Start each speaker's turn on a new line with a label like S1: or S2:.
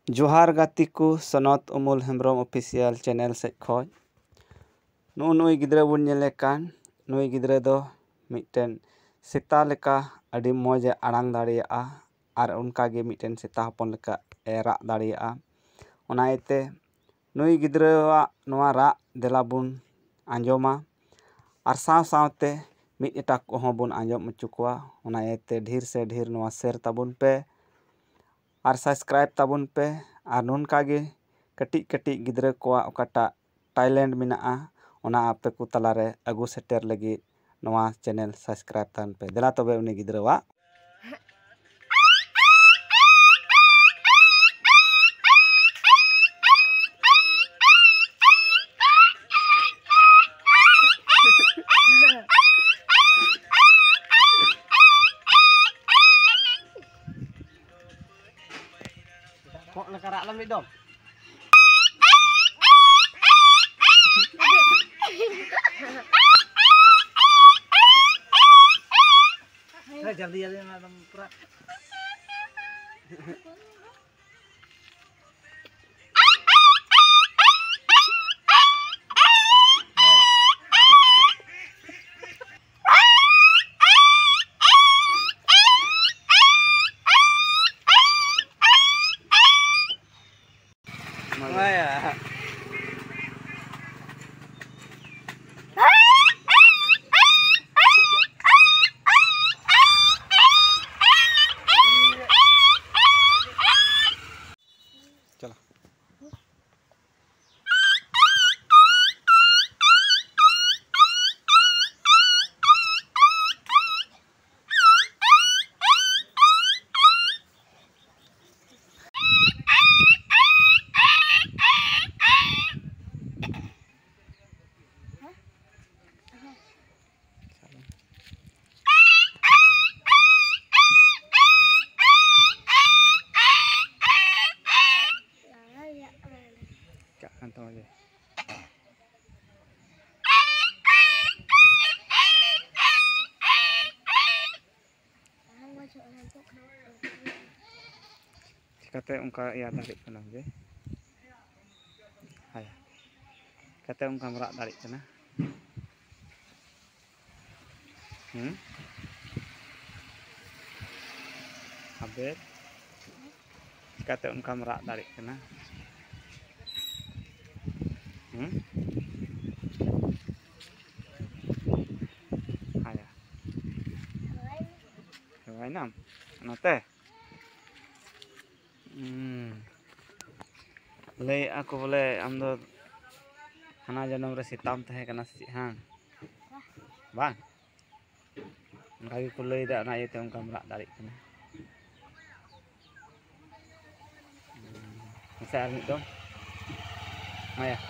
S1: जोहार गातिकु Sanat उमुल Hembrom official channel says खoj नुई गिद्रा बन नेले कान नुई गिद्रा दो मिटन सेता लेका अड़ी मौज आड़ांग दाड़ियाआ और उनका गे मिटन सेता हपन लेका राग दाड़ियाआ ओना इते नुई गिद्रावा नोआ राग देला बुन आंजोमा और साव सावते मिट एटा कोहों बुन आंजोम अचु कोआ ओना इते ढेर से ढेर नोआ शेयर ताबुन पे और सब्सक्राइब ताबुन पे और नोनका गे कटिक कटिक गिद्रा कोआ ओकाटा टैलेंट मेनाआ ओना आपे को तलारे अगु सेटर लगी नोआ चैनल सब्सक्राइब तान पे देला तबे उनी गिद्रावा kok nekarak lam dom. Jadi malam pura. Ya. चलो kantong aja. Kata ungka ya tarik kena je. Hai. Kata ungka merak tarik kena. Habis. Kata ungka merak tarik kena. Ayah. Kawai nam. Nate. Boleh aku boleh amdo hana janam re sitam tahe kana si hang. Bang. Kagi ku lei da na yete ungka merak tarik kena. Masa armit dong. Ayah.